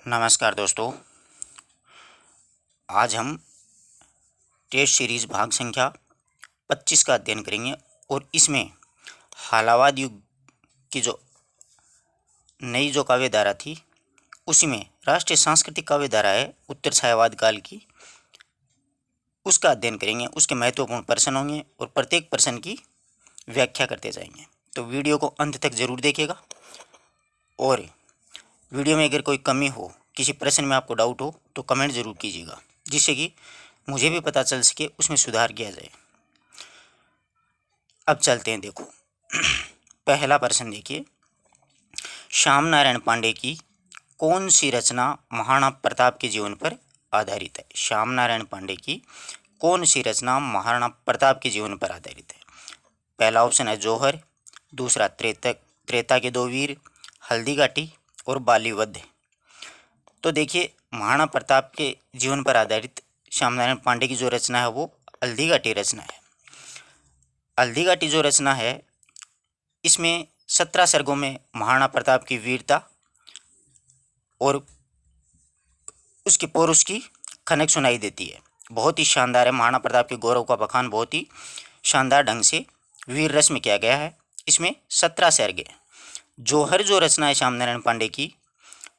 नमस्कार दोस्तों। आज हम टेस्ट सीरीज भाग संख्या 25 का अध्ययन करेंगे और इसमें हालावाद युग की जो नई जो काव्य धारा थी उसी में राष्ट्रीय सांस्कृतिक काव्य धारा है उत्तर छायावाद काल की, उसका अध्ययन करेंगे। उसके महत्वपूर्ण प्रश्न होंगे और प्रत्येक प्रश्न की व्याख्या करते जाएंगे। तो वीडियो को अंत तक जरूर देखिएगा और वीडियो में अगर कोई कमी हो, किसी प्रश्न में आपको डाउट हो तो कमेंट जरूर कीजिएगा, जिससे कि मुझे भी पता चल सके, उसमें सुधार किया जाए। अब चलते हैं, देखो पहला प्रश्न देखिए, श्याम नारायण पांडे की कौन सी रचना महाराणा प्रताप के जीवन पर आधारित है? श्याम नारायण पांडे की कौन सी रचना महाराणा प्रताप के जीवन पर आधारित है? पहला ऑप्शन है जौहर, दूसरा त्रेता के दो वीर, हल्दी घाटी और बालीवध। तो देखिए, महाराणा प्रताप के जीवन पर आधारित श्याम नारायण पांडे की जो रचना है वो हल्दी घाटी रचना है। हल्दी घाटी जो रचना है इसमें 17 सर्गों में महाराणा प्रताप की वीरता और उसके पौरुष की खनक सुनाई देती है। बहुत ही शानदार है। महाराणा प्रताप के गौरव का बखान बहुत ही शानदार ढंग से वीर रस में किया गया है। इसमें 17 सर्ग है। जौहर जो रचना है श्याम नारायण पांडे की,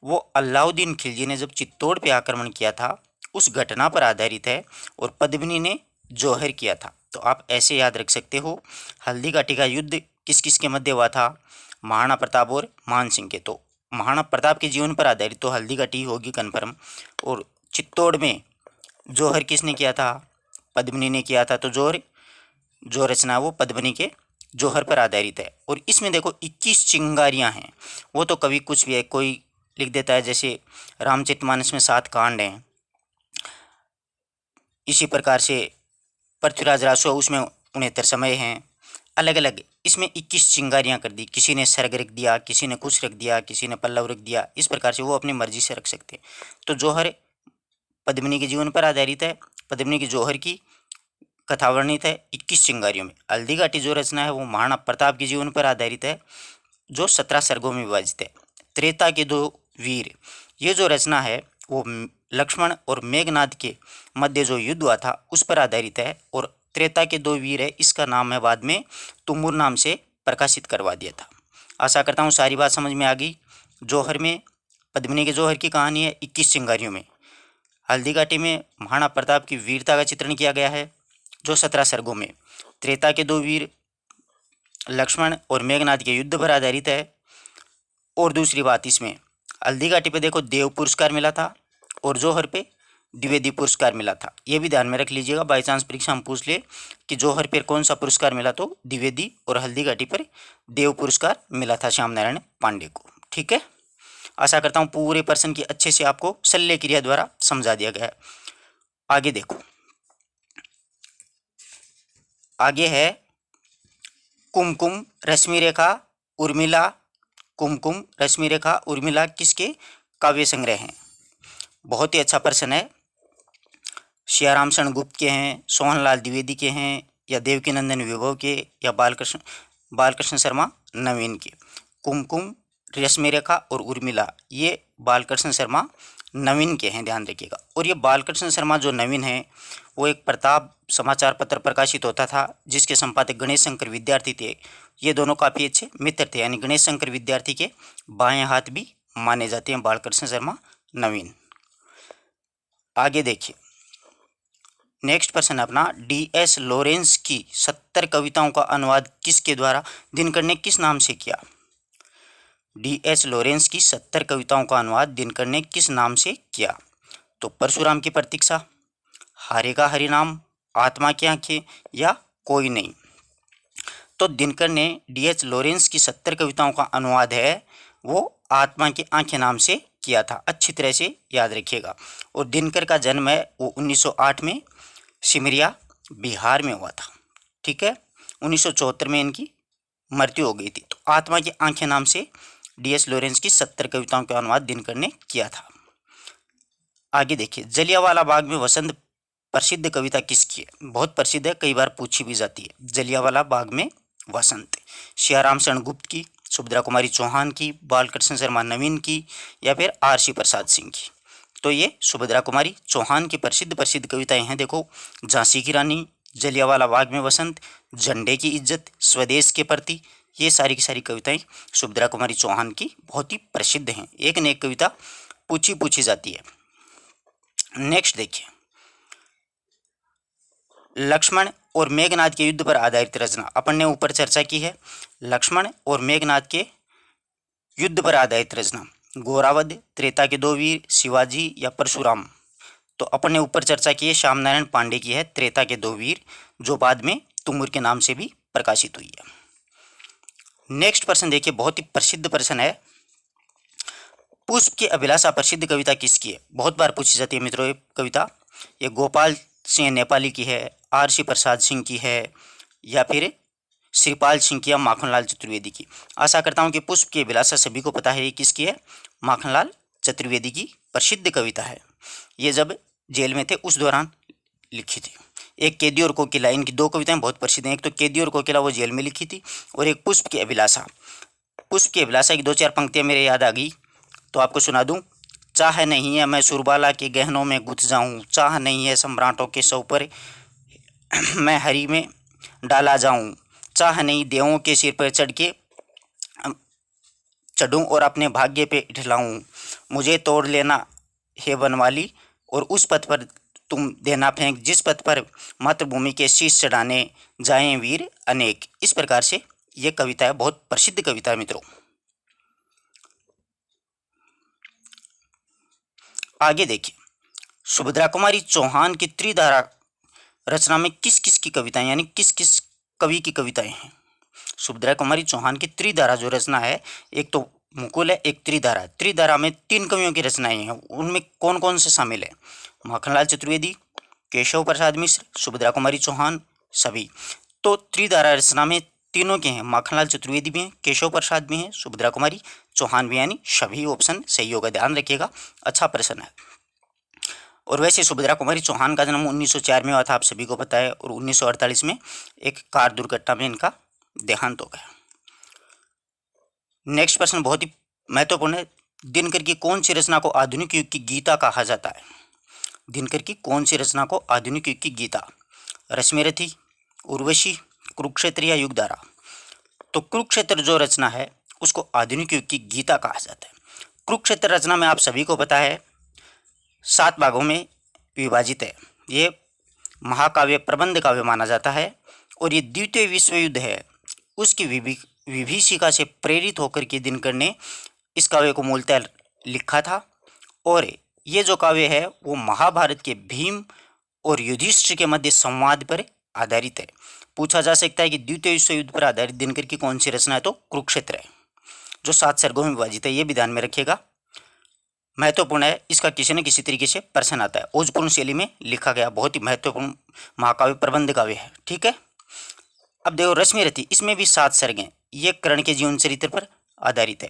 वो अलाउद्दीन खिलजी ने जब चित्तौड़ पे आक्रमण किया था उस घटना पर आधारित है और पद्मिनी ने जौहर किया था। तो आप ऐसे याद रख सकते हो, हल्दी घाटी का युद्ध किस किस के मध्य हुआ था? महाराणा प्रताप और मान सिंह के। तो महाराणा प्रताप के जीवन पर आधारित तो हल्दी घाटी होगी कन्फर्म। और चित्तौड़ में जौहर किसने किया था? पद्मिनी ने किया था। तो जौहर जो रचना वो पद्मिनी के जौहर पर आधारित है। और इसमें देखो 21 चिंगारियां हैं। वो तो कभी कुछ भी है, कोई लिख देता है, जैसे रामचरितमानस में 7 कांड हैं, इसी प्रकार से पृथ्वीराज रासो उसमें 69 समय हैं, अलग अलग। इसमें 21 चिंगारियां कर दी। किसी ने सर्ग रख दिया, किसी ने कुछ रख दिया, किसी ने पल्लव रख दिया। इस प्रकार से वो अपनी मर्जी से रख सकते हैं। तो जौहर पद्मिनी के जीवन पर आधारित है। पद्मिनी की जौहर की कथा वर्णित है 21 चिंगारियों में। हल्दी घाटी जो रचना है वो महाराणा प्रताप के जीवन पर आधारित है, जो 17 सर्गों में विभाजित है। त्रेता के दो वीर, ये जो रचना है वो लक्ष्मण और मेघनाद के मध्य जो युद्ध हुआ था उस पर आधारित है। और त्रेता के दो वीर है, इसका नाम है बाद में तुमुर नाम से प्रकाशित करवा दिया था। आशा करता हूँ सारी बात समझ में आ गई। जौहर में पद्मिनी के जौहर की कहानी है 21 चिंगारियों में। हल्दी घाटी में महाराणा प्रताप की वीरता का चित्रण किया गया है जो 17 सर्गों में। त्रेता के दो वीर लक्ष्मण और मेघनाद के युद्ध पर आधारित है। और दूसरी बात, इसमें हल्दी घाटी पे देखो देव पुरस्कार मिला था और जौहर पे द्विवेदी पुरस्कार मिला था। ये भी ध्यान में रख लीजिएगा, बाई चांस परीक्षा में पूछ ले कि जौहर पर कौन सा पुरस्कार मिला, तो द्विवेदी, और हल्दी घाटी पर देव पुरस्कार मिला था श्याम नारायण पांडे को। ठीक है, आशा करता हूँ पूरे प्रश्न की अच्छे से आपको शल्य क्रिया द्वारा समझा दिया गया है। आगे देखो, आगे है कुमकुम रश्मि रेखा उर्मिला। कुमकुम रश्मि रेखा उर्मिला किसके काव्य संग्रह हैं? बहुत ही अच्छा प्रश्न है। सियाराम शरण गुप्त के हैं, सोहनलाल द्विवेदी के हैं, या देवकीनंदन विभव के, या बालकृष्ण शर्मा नवीन के। कुमकुम रश्मि रेखा और उर्मिला ये बालकृष्ण शर्मा नवीन के हैं, ध्यान रखिएगा। और ये बालकृष्ण शर्मा जो नवीन है वो एक प्रताप समाचार पत्र प्रकाशित होता था जिसके संपादक गणेश शंकर विद्यार्थी थे। ये दोनों काफ़ी अच्छे मित्र थे, यानी गणेश शंकर विद्यार्थी के बाएं हाथ भी माने जाते हैं बालकृष्ण शर्मा नवीन। आगे देखिए, नेक्स्ट प्रश्न अपना, DS लॉरेंस की 70 कविताओं का अनुवाद किसके द्वारा दिनकर ने किस नाम से किया? DS लॉरेंस की 70 कविताओं का अनुवाद दिनकर ने किस नाम से किया? तो परशुराम की प्रतीक्षा, हारेगा हरिनाम, आत्मा की आंखें, या कोई नहीं। तो दिनकर ने DS लॉरेंस की 70 कविताओं का अनुवाद है वो आत्मा की आंखें नाम से किया था। अच्छी तरह से याद रखिएगा। और दिनकर का जन्म है वो 1908 में सिमरिया बिहार में हुआ था। ठीक है, 1974 में इनकी मृत्यु हो गई थी। तो आत्मा की आंखें नाम से DS लॉरेंस की 70 कविताओं का अनुवाद दिनकर ने किया था। आगे देखिए, जलियांवाला बाग में वसंत प्रसिद्ध कविता किसकी है? बहुत प्रसिद्ध है, कई बार पूछी भी जाती है। जलियांवाला बाग में वसंत सियाराम शरण गुप्त की, सुभद्रा कुमारी चौहान की, बालकृष्ण शर्मा नवीन की, या फिर आर.सी. प्रसाद सिंह की? तो ये सुभद्रा कुमारी चौहान की प्रसिद्ध प्रसिद्ध कविताएं हैं। देखो, झांसी की रानी, जलियांवाला बाग में बसंत, झंडे की इज्जत, स्वदेश के प्रति, ये सारी की सारी कविताएं सुभद्रा कुमारी चौहान की बहुत ही प्रसिद्ध हैं। एक न एक कविता पूछी जाती है। नेक्स्ट देखिए, लक्ष्मण और मेघनाद के युद्ध पर आधारित रचना। अपन ने ऊपर चर्चा की है लक्ष्मण और मेघनाद के युद्ध पर आधारित रचना। घोरावध, त्रेता के दो वीर, शिवाजी या परशुराम। तो अपन ने ऊपर चर्चा की है श्याम नारायण पांडे की है त्रेता के दो वीर, जो बाद में तुमुर के नाम से भी प्रकाशित हुई है। नेक्स्ट प्रश्न देखिए, बहुत ही प्रसिद्ध प्रश्न है। पुष्प की अभिलाषा प्रसिद्ध कविता किसकी है? बहुत बार पूछी जाती है मित्रों ये कविता। ये गोपाल सिंह नेपाली की है, आर.सी. प्रसाद सिंह की है, या फिर श्रीपाल सिंह की या माखनलाल चतुर्वेदी की? आशा करता हूँ कि पुष्प की अभिलाषा सभी को पता है ये किसकी है, माखनलाल चतुर्वेदी की प्रसिद्ध कविता है। ये जब जेल में थे उस दौरान लिखी थी। एक कैदी और कोकिला, इनकी दो कविताएं बहुत प्रसिद्ध हैं। एक तो कैदी और कोकिला वो जेल में लिखी थी, और एक पुष्प की अभिलाषा। पुष्प की अभिलाषा की दो चार पंक्तियां मेरे याद आ गई तो आपको सुना दूं। चाह नहीं है मैं सुरबाला के गहनों में गुथ जाऊं, चाह नहीं है सम्राटों के सौ पर मैं हरी में डाला जाऊं, चाह नहीं देवों के सिर पर चढ़ के चढ़ूं और अपने भाग्य पे ठहराऊं, मुझे तोड़ लेना हे बनवाली और उस पथ पर तुम देना फेंक जिस पथ पर मातृभूमि के शीश चढ़ाने जाएं वीर अनेक। इस प्रकार से ये कविता है, बहुत प्रसिद्ध कविता है मित्रों। आगे देखिए, सुभद्रा कुमारी चौहान की त्रिधारा रचना में किस किस की कविताएं यानी किस किस कवि की कविताएं हैं? सुभद्रा कुमारी चौहान की त्रिधारा जो रचना है, एक तो मुकुल है, एक त्रिधारा। त्रिधारा में तीन कवियों की रचनाएं हैं, उनमें कौन कौन से शामिल है? माखनलाल चतुर्वेदी, केशव प्रसाद मिश्र, सुभद्रा कुमारी चौहान, सभी। तो त्रिधारा रचना में तीनों के हैं, माखनलाल चतुर्वेदी भी हैं, केशव प्रसाद भी हैं, सुभद्रा कुमारी चौहान भी, यानी सभी ऑप्शन सही होगा, ध्यान रखिएगा। अच्छा प्रश्न है। और वैसे सुभद्रा कुमारी चौहान का जन्म 1904 में हुआ था, आप सभी को पता है, और 1948 में एक कार दुर्घटना में इनका देहांत हो गया। नेक्स्ट प्रश्न बहुत ही महत्वपूर्ण है। दिनकर की कौन सी रचना को आधुनिक युग की गीता कहा जाता है? दिनकर की कौन सी रचना को आधुनिक युग की गीता? रश्मिरथी, उर्वशी, कुरुक्षेत्र या युगधारा? तो कुरुक्षेत्र जो रचना है उसको आधुनिक युग की गीता कहा जाता है। कुरुक्षेत्र रचना में आप सभी को पता है 7 भागों में विभाजित है। ये महाकाव्य प्रबंध काव्य माना जाता है, और ये द्वितीय विश्व युद्ध है उसकी विभीषिका से प्रेरित होकर के दिनकर ने इस काव्य को मूलतः लिखा था। और ये जो काव्य है वो महाभारत के भीम और युधिष्ठिर के मध्य संवाद पर आधारित है। पूछा जा सकता है कि द्वितीय विश्व युद्ध पर आधारित दिनकर की कौन सी रचना है? तो कुरुक्षेत्र है, जो 7 सर्गों में विभाजित है। ये भी ध्यान में रखिएगा, महत्वपूर्ण है। इसका किसी न किसी तरीके से प्रश्न आता है। ओजपूर्ण शैली में लिखा गया बहुत ही महत्वपूर्ण महाकाव्य प्रबंध काव्य है, ठीक है। अब देखो रश्मिरथी, इसमें भी 7 सर्ग हैं। ये कर्ण के जीवन चरित्र पर आधारित है।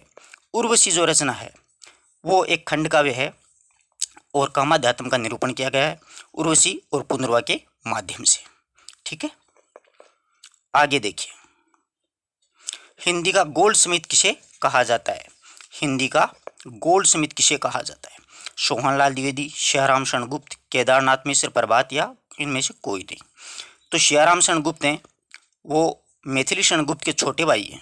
उर्वशी जो रचना है वो एक खंड काव्य है और कामाध्यात्म का निरूपण किया गया है उर्वशी और पुनर्वा के माध्यम से, ठीक है। आगे देखिए, हिंदी का गोल्ड स्मिथ किसे कहा जाता है? हिंदी का गोल्ड स्मिथ किसे कहा जाता है? सोहनलाल द्विवेदी, सियाराम शरण गुप्त, केदारनाथ मिश्र, प्रभात, या इनमें से कोई नहीं? तो सियाराम शरण गुप्त हैं, वो मैथिली शरण गुप्त के छोटे भाई हैं,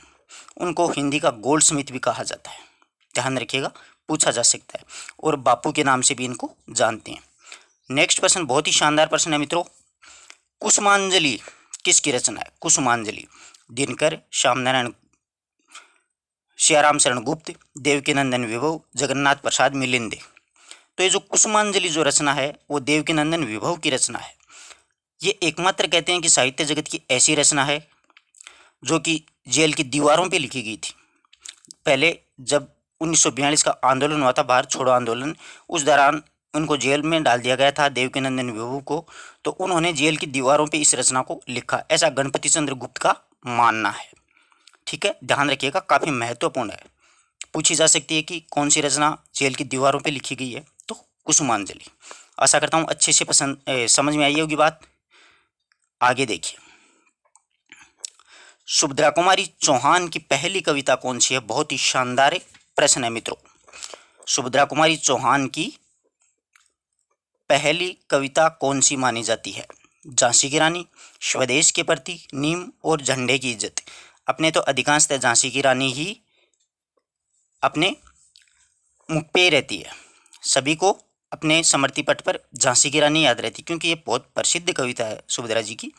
उनको हिंदी का गोल्ड स्मिथ भी कहा जाता है, ध्यान रखिएगा, पूछा जा सकता है। और बापू के नाम से भी इनको जानते हैं। नेक्स्ट प्रश्न बहुत ही शानदार प्रश्न है मित्रों। कुसुमांजलि किसकी रचना है? कुसुमांजलि दिनकर, श्याम नारायण, सियाराम शरण गुप्त, देवकीनंदन विभव, जगन्नाथ प्रसाद मिलिंदे। तो ये जो कुसुमांजलि जो रचना है वो देवकीनंदन विभव की रचना है। ये एकमात्र कहते हैं कि साहित्य जगत की ऐसी रचना है जो कि जेल की दीवारों पे लिखी गई थी। पहले जब 1942 का आंदोलन हुआ था, भारत छोड़ो आंदोलन, उस दौरान उनको जेल में डाल दिया गया था देवकीनंदन विभव को, तो उन्होंने जेल की दीवारों पे इस रचना को लिखा, ऐसा गणपति चंद्र गुप्त का मानना है, ठीक है। ध्यान रखिएगा, काफ़ी महत्वपूर्ण है, पूछी जा सकती है कि कौन सी रचना जेल की दीवारों पे लिखी गई है? तो कुसुमांजलि। आशा करता हूँ अच्छे से समझ में आई होगी बात। आगे देखिए, सुभद्रा कुमारी चौहान की पहली कविता कौन सी है? बहुत ही शानदार प्रश्न है मित्रों। सुभद्रा कुमारी चौहान की पहली कविता कौन सी मानी जाती है? झांसी की रानी, स्वदेश के प्रति, नीम और झंडे की इज्जत। अपने तो अधिकांशतः झांसी की रानी ही अपने मुख पे रहती है, सभी को अपने स्मृति पट पर झांसी की रानी याद रहती, क्योंकि ये बहुत प्रसिद्ध कविता है सुभद्रा जी की।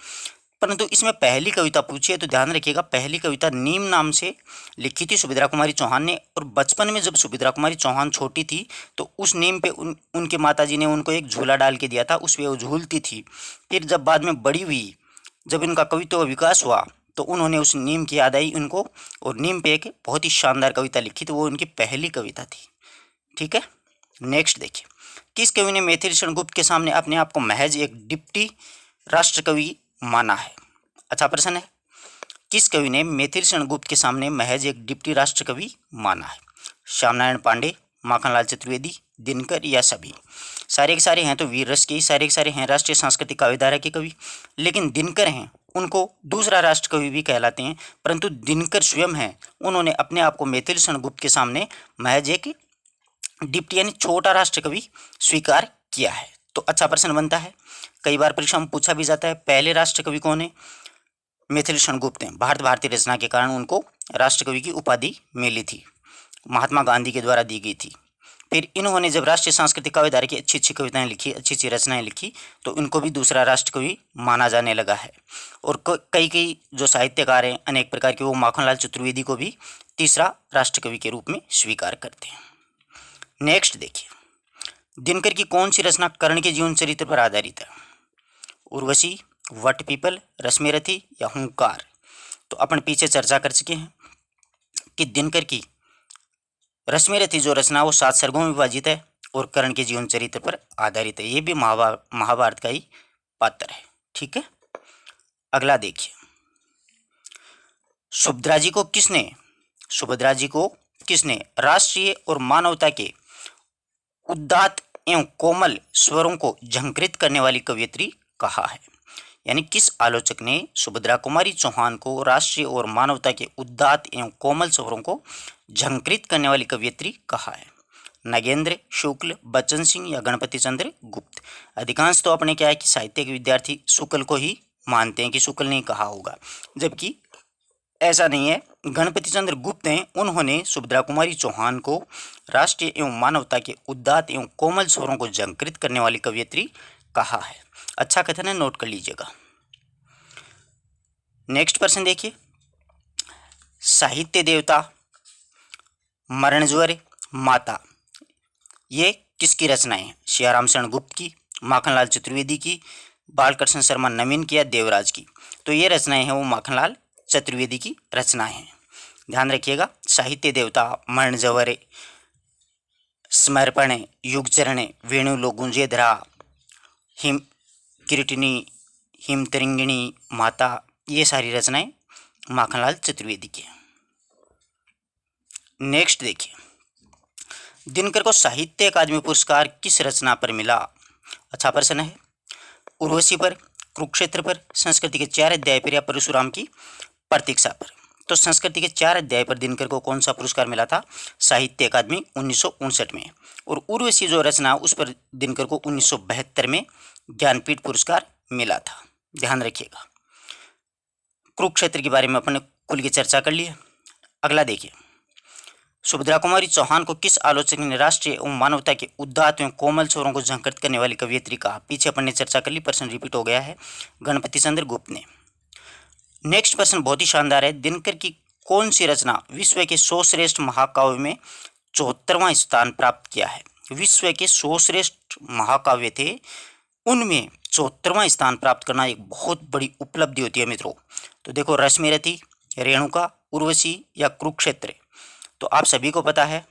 परंतु इसमें पहली कविता पूछी है तो ध्यान रखिएगा, पहली कविता नीम नाम से लिखी थी सुभद्रा कुमारी चौहान ने। और बचपन में जब सुभद्रा कुमारी चौहान छोटी थी तो उस नीम पे उनके माताजी ने उनको एक झूला डाल के दिया था, उस पे वो झूलती थी। फिर जब बाद में बड़ी हुई, जब इनका कवित्व विकास हुआ तो उन्होंने उस नीम की याद आई उनको, और नीम पे एक बहुत ही शानदार कविता लिखी, तो वो उनकी पहली कविता थी। ठीक है, नेक्स्ट देखिए, किस कवि ने मैथिली शरण गुप्त के सामने अपने आप को महज एक डिप्टी राष्ट्रकवि माना है? अच्छा प्रश्न है। किस कवि ने मैथिली शरण गुप्त के सामने महज एक डिप्टी राष्ट्रकवि माना है? श्यामनारायण पांडे, माखनलाल चतुर्वेदी, दिनकर या सभी? सारे के सारे हैं तो वीर रस के ही, सारे के सारे हैं राष्ट्रीय सांस्कृतिक काव्यधारा के कवि, लेकिन दिनकर हैं उनको दूसरा राष्ट्र कवि भी कहलाते हैं, परंतु दिनकर स्वयं हैं उन्होंने अपने आप को मैथिली शरण गुप्त के सामने महज एक डिप्टी यानी छोटा राष्ट्र कवि स्वीकार किया है। तो अच्छा प्रश्न बनता है, कई बार परीक्षा में पूछा भी जाता है, पहले राष्ट्र कवि कौन है? मैथिली शरण गुप्त हैं। भारतीय रचना के कारण उनको राष्ट्र कवि की उपाधि मिली थी, महात्मा गांधी के द्वारा दी गई थी। फिर इन्होंने जब राष्ट्रीय सांस्कृतिक काव्यधारा की अच्छी अच्छी कविताएं लिखी, अच्छी अच्छी रचनाएं लिखी, तो इनको भी दूसरा राष्ट्र कवि माना जाने लगा है। और कई कई जो साहित्यकार हैं अनेक प्रकार के, वो माखनलाल चतुर्वेदी को भी तीसरा राष्ट्र कवि के रूप में स्वीकार करते हैं। नेक्स्ट देखिए, दिनकर की कौन सी रचना कर्ण के जीवन चरित्र पर आधारित है? उर्वशी, वट पीपल, रश्मिरथी या हुंकार? तो अपन पीछे चर्चा कर चुके हैं कि दिनकर की रश्मिरथी जो रचना वो 7 सर्गों में विभाजित है और कर्ण के जीवन चरित्र पर आधारित है। ये भी महाभारत का ही पात्र है। ठीक है, अगला देखिए, सुभद्रा जी को किसने राष्ट्रीय और मानवता के उदात्त एवं कोमल स्वरों को झंकृत करने वाली कवयित्री कहा है? यानी किस आलोचक ने सुभद्रा कुमारी चौहान को राष्ट्रीय और मानवता के उदात्त एवं कोमल स्वरों को झंकृत करने वाली कवयित्री कहा है? नगेंद्र, शुक्ल, बच्चन सिंह या गणपति चंद्र गुप्त? अधिकांश तो अपने क्या है कि साहित्य के विद्यार्थी शुक्ल को ही मानते हैं कि शुक्ल ने कहा होगा, जबकि ऐसा नहीं है। गणपति चंद्र गुप्त हैं, उन्होंने सुभद्रा कुमारी चौहान को राष्ट्रीय एवं मानवता के उदात्त एवं कोमल स्वरों को झंकृत करने वाली कवयित्री कहा है। अच्छा कथन है, नोट कर लीजिएगा। नेक्स्ट प्रश्न देखिए, साहित्य देवता, मरणज्वर, माता, ये किसकी रचनाएं हैं? सियाराम शरण गुप्त की, माखनलाल चतुर्वेदी की, बालकृष्ण शर्मा नवीन की या देवराज की? तो ये रचनाएं हैं वो माखनलाल चतुर्वेदी की रचनाएं हैं। ध्यान रखिएगा, साहित्य देवता, मरणज्वर, समर्पण, युगचरण, वेणु लो गूंजे धरा, हिम किरीटिनी, हिमतरंगिणी, माता, ये सारी रचनाएं माखनलाल चतुर्वेदी की। नेक्स्ट देखिए, दिनकर को साहित्य अकादमी पुरस्कार किस रचना पर मिला? अच्छा प्रश्न है। उर्वशी पर, कुरुक्षेत्र पर, संस्कृति के 4 अध्याय पर या परशुराम की प्रतीक्षा पर? तो संस्कृति के 4 अध्याय पर दिनकर को कौन सा पुरस्कार मिला था? साहित्य अकादमी 1959 में। और उर्वशी जो रचना उस पर दिनकर को 1972 में ज्ञानपीठ पुरस्कार मिला था। ध्यान रखिएगा। कुरुक्षेत्र के बारे में अपन ने खुल की चर्चा कर ली है। अगला देखिए, सुभद्रा कुमारी चौहान को किस आलोचक ने राष्ट्रीय एवं मानवता के उदात्त एवं कोमल स्वरों को झंकृत करने वाली कवयित्री कहा? पीछे अपन ने चर्चा कर ली, प्रश्न रिपीट हो गया है, गणपति चंद्र गुप्त ने। नेक्स्ट प्रश्न बहुत ही शानदार है, दिनकर की कौन सी रचना विश्व के 100 श्रेष्ठ महाकाव्य में 74वां स्थान प्राप्त किया है? विश्व के 100 श्रेष्ठ महाकाव्य थे, उनमें 74वां स्थान प्राप्त करना एक बहुत बड़ी उपलब्धि होती है मित्रों। तो देखो, रश्मिरथी, रेणुका, उर्वशी या कुरुक्षेत्र? तो आप सभी को पता है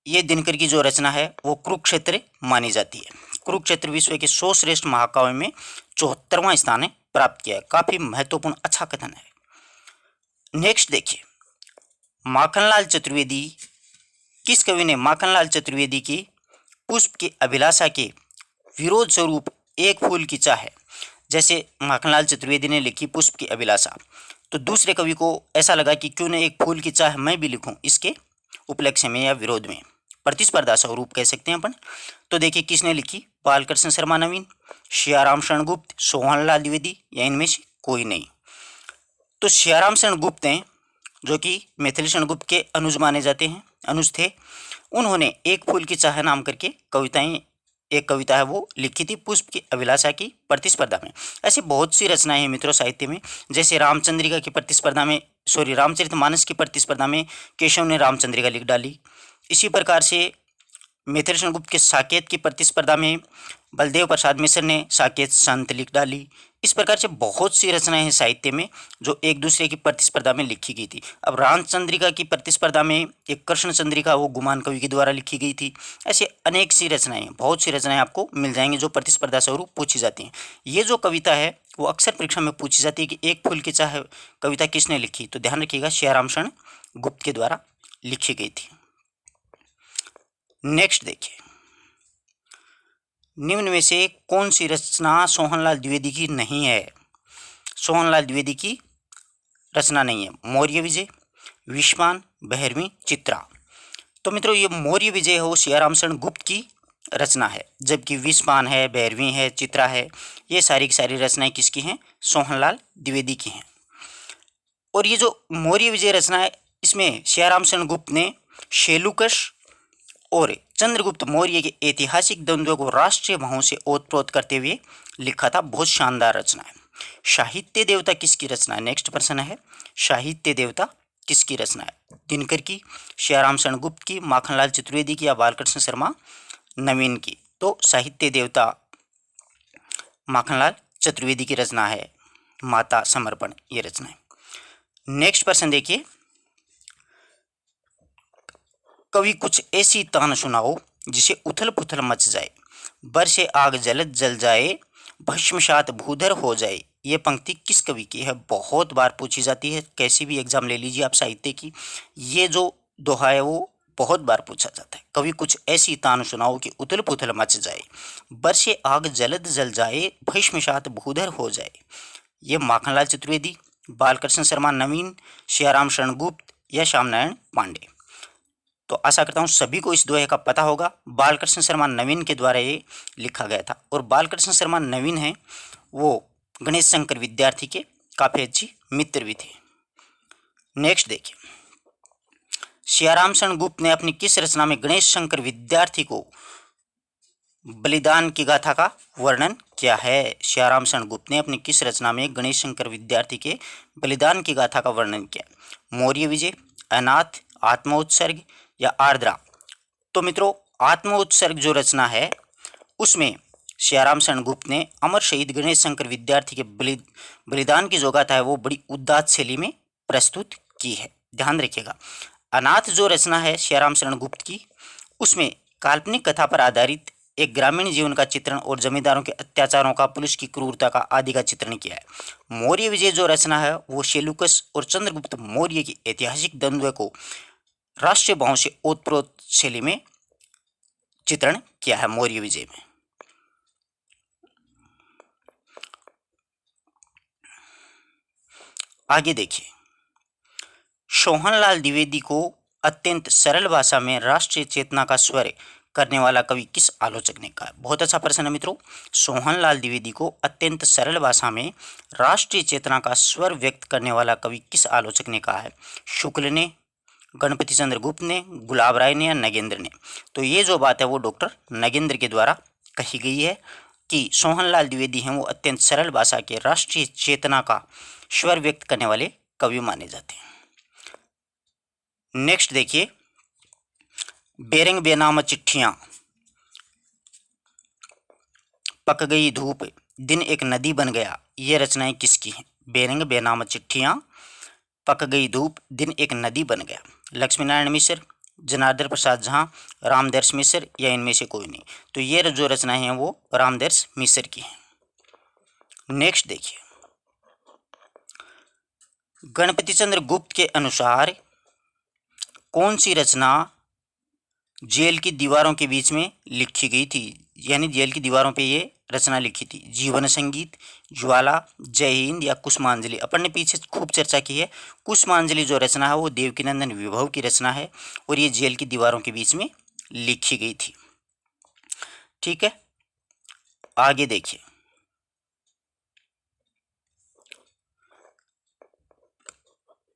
ये दिनकर की जो रचना है वो कुरुक्षेत्र मानी जाती है। कुरुक्षेत्र विश्व के 100 श्रेष्ठ महाकाव्य में 74वां स्थान प्राप्त किया है। काफी महत्वपूर्ण अच्छा कथन है। नेक्स्ट देखिए, माखनलाल चतुर्वेदी, किस कवि ने माखनलाल चतुर्वेदी की पुष्प की अभिलाषा के विरोध स्वरूप एक फूल की चाह जैसे माखनलाल चतुर्वेदी ने लिखी पुष्प की अभिलाषा, तो दूसरे कवि को ऐसा लगा कि क्यों न एक फूल की चाह मैं भी लिखूं इसके उपलक्ष्य में या विरोध में, प्रतिस्पर्धा स्वरूप कह सकते हैं अपन। तो देखिए किसने लिखी, बालकृष्ण शर्मा नवीन, सियाराम शरण गुप्त, सोहनलाल द्विवेदी या इनमें से कोई नहीं। तो सियाराम शरण गुप्त हैं जो कि मैथिली शरण गुप्त के अनुज माने जाते हैं, अनुज थे। उन्होंने एक फूल की चाह नाम करके कविताएं, एक कविता है वो लिखी थी पुष्प की अभिलाषा की प्रतिस्पर्धा में। ऐसी बहुत सी रचनाएं हैं मित्रों साहित्य में, जैसे रामचंद्रिका की प्रतिस्पर्धा में, सॉरी रामचरितमानस की प्रतिस्पर्धा में केशव ने रामचंद्रिका लिख डाली। इसी प्रकार से मिथिलेश चंद्र गुप्त के साकेत की प्रतिस्पर्धा में बलदेव प्रसाद मिश्र ने साकेत संत लिख डाली। इस प्रकार से बहुत सी रचनाएं हैं साहित्य में जो एक दूसरे की प्रतिस्पर्धा में लिखी गई थी। अब रामचंद्रिका की प्रतिस्पर्धा में एक कृष्ण चंद्रिका वो गुमान कवि के द्वारा लिखी गई थी। ऐसे अनेक सी रचनाएं, बहुत सी रचनाएं आपको मिल जाएंगी जो प्रतिस्पर्धा स्वरूप पूछी जाती हैं। ये जो कविता है वो अक्सर परीक्षा में पूछी जाती है कि एक फूल की चाह कविता किसने लिखी, तो ध्यान रखिएगा सियाराम शरण गुप्त के द्वारा लिखी गई थी। नेक्स्ट देखिए, निम्न में से कौन सी रचना सोहनलाल द्विवेदी की नहीं है। सोहनलाल द्विवेदी की रचना नहीं है। मौर्य विजय, विश्वान, भैरवी, चित्रा। तो मित्रों ये मौर्य विजय है वो सियाराम शरण गुप्त की रचना है, जबकि विश्वान है, भैरवी है, चित्रा है, ये सारी की सारी रचनाएं किसकी हैं, सोहनलाल द्विवेदी की हैं। और ये जो मौर्य विजय रचना है इसमें सियाराम शरण गुप्त ने शेलुकश और चंद्रगुप्त मौर्य के ऐतिहासिक द्वंद्व को राष्ट्रीय भावों से ओतप्रोत करते हुए लिखा था। बहुत शानदार रचना है। साहित्य देवता किसकी रचना है, नेक्स्ट प्रश्न है, साहित्य देवता किसकी रचना है, दिनकर की, सियाराम शरण गुप्त की, माखनलाल चतुर्वेदी की या बालकृष्ण शर्मा नवीन की। तो साहित्य देवता माखनलाल चतुर्वेदी की रचना है, माता समर्पण ये रचना है। नेक्स्ट प्रश्न देखिए, कवि कुछ ऐसी तान सुनाओ जिसे उथल पुथल मच जाए, बरसे आग जलद जल जाए, भस्मसात भूधर हो जाए। ये पंक्ति किस कवि की है, बहुत बार पूछी जाती है, कैसी भी एग्जाम ले लीजिए आप साहित्य की, ये जो दोहा है वो बहुत बार पूछा जाता है। कवि कुछ ऐसी तान सुनाओ कि उथल पुथल मच जाए, बरसे आग जलद जल जाए, भस्मसात भूधर हो जाए। ये माखनलाल चतुर्वेदी, बालकृष्ण शर्मा नवीन, सियाराम शरण गुप्त या श्यामनारायण पांडे। तो आशा करता हूँ सभी को इस दोहे का पता होगा। बालकृष्ण शर्मा नवीन के द्वारा ये लिखा गया था और बालकृष्ण शर्मा नवीन हैं वो गणेश शंकर विद्यार्थी के काफ़ी अच्छी मित्र भी थे। नेक्स्ट देखिए, सियाराम शरण गुप्त ने अपनी किस रचना में गणेश शंकर विद्यार्थी को बलिदान की गाथा का वर्णन किया है। सियाराम शरण गुप्त ने अपनी किस रचना में गणेश शंकर विद्यार्थी के बलिदान की गाथा का वर्णन किया, मौर्य विजय, अनाथ, आत्मोत्सर्ग या आर्द्रा। तो मित्रों आत्मोत्सर्ग जो रचना है उसमें सियाराम शरण गुप्त ने अमर शहीद गणेश शंकर विद्यार्थी के बलिदान की जो गाथा है वो बड़ी उदात्त शैली में प्रस्तुत की है। ध्यान रखिएगा, अनाथ जो रचना है सियाराम शरण गुप्त की उसमें काल्पनिक कथा पर आधारित एक ग्रामीण जीवन का चित्रण और जमींदारों के अत्याचारों का, पुलिस की क्रूरता का आदि का चित्रण किया है। मौर्य विजय जो रचना है वो शेलुकस और चंद्रगुप्त मौर्य की ऐतिहासिक द्वंद्व को राष्ट्रीय भावों से ओतप्रोत शैली में चित्रण किया है मौर्य विजय में। आगे देखिए, सोहनलाल द्विवेदी को अत्यंत सरल भाषा में राष्ट्रीय चेतना का स्वर करने वाला कवि किस आलोचक ने कहा। बहुत अच्छा प्रश्न है मित्रों। सोहनलाल द्विवेदी को अत्यंत सरल भाषा में राष्ट्रीय चेतना का स्वर व्यक्त करने वाला कवि किस आलोचक ने कहा है, शुक्ल ने, गणपति चंद्र गुप्त ने, गुलाब राय ने या नगेंद्र ने। तो ये जो बात है वो डॉक्टर नगेंद्र के द्वारा कही गई है कि सोहनलाल द्विवेदी हैं वो अत्यंत सरल भाषा के राष्ट्रीय चेतना का स्वर व्यक्त करने वाले कवि माने जाते हैं। नेक्स्ट देखिए, बेरंग बेनाम चिट्ठियां, पक गई धूप, दिन एक नदी बन गया, ये रचनाएं किसकी हैं। बेरंग बेनाम चिट्ठियां, पक गई धूप, दिन एक नदी बन गया, लक्ष्मी नारायण मिश्र, जनार्दन प्रसाद झा, रामदर्श मिश्र या इनमें से कोई नहीं। तो ये जो रचनाएं हैं वो रामदर्श मिश्र की हैं। नेक्स्ट देखिए, गणपति चंद्र गुप्त के अनुसार कौन सी रचना जेल की दीवारों के बीच में लिखी गई थी। यानी जेल की दीवारों पे ये रचना लिखी थी। जीवन संगीत, ज्वाला, जय हिंद या कुसुमांजलि। अपन ने पीछे खूब चर्चा की है। कुसुमांजलि जो रचना है वो देवकीनंदन विभव की रचना है और ये जेल की दीवारों के बीच में लिखी गई थी। ठीक है, आगे देखिए।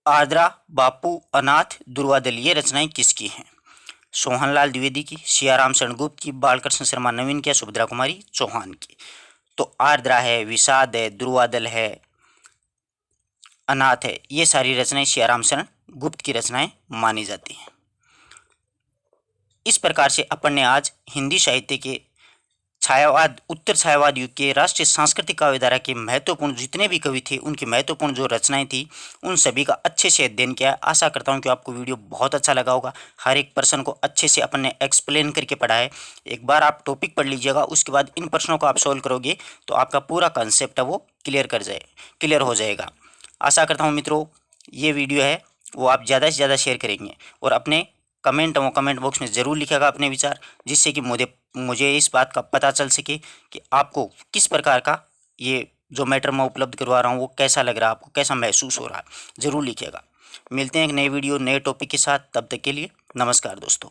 आर्द्रा, बापू, अनाथ, दुर्वादल ये रचनाएं किसकी हैं? सोहनलाल द्विवेदी की, सियाराम शरण गुप्त की, बालकृष्ण शर्मा नवीन की या सुभद्रा कुमारी चौहान की। तो आर्द्रा है, विषाद है, दुर्वादल है, अनाथ है, ये सारी रचनाएं सियाराम शरण गुप्त की रचनाएं मानी जाती हैं। इस प्रकार से अपन ने आज हिंदी साहित्य के छायावाद, उत्तर छायावाद युग के राष्ट्रीय सांस्कृतिक काव्यधारा के महत्वपूर्ण जितने भी कवि थे उनकी महत्वपूर्ण जो रचनाएं थी उन सभी का अच्छे से अध्ययन किया। आशा करता हूं कि आपको वीडियो बहुत अच्छा लगा होगा। हर एक प्रश्न को अच्छे से अपन ने एक्सप्लेन करके पढ़ा है। एक बार आप टॉपिक पढ़ लीजिएगा, उसके बाद इन प्रश्नों को आप सॉल्व करोगे तो आपका पूरा कंसेप्ट है वो क्लियर हो जाएगा। आशा करता हूँ मित्रों ये वीडियो है वो आप ज़्यादा से ज़्यादा शेयर करेंगे और अपने कमेंट बॉक्स में ज़रूर लिखिएगा अपने विचार, जिससे कि मुझे इस बात का पता चल सके कि आपको किस प्रकार का ये जो मैटर मैं उपलब्ध करवा रहा हूँ वो कैसा लग रहा है, आपको कैसा महसूस हो रहा है, ज़रूर लिखिएगा। मिलते हैं एक नए वीडियो नए टॉपिक के साथ, तब तक के लिए नमस्कार दोस्तों।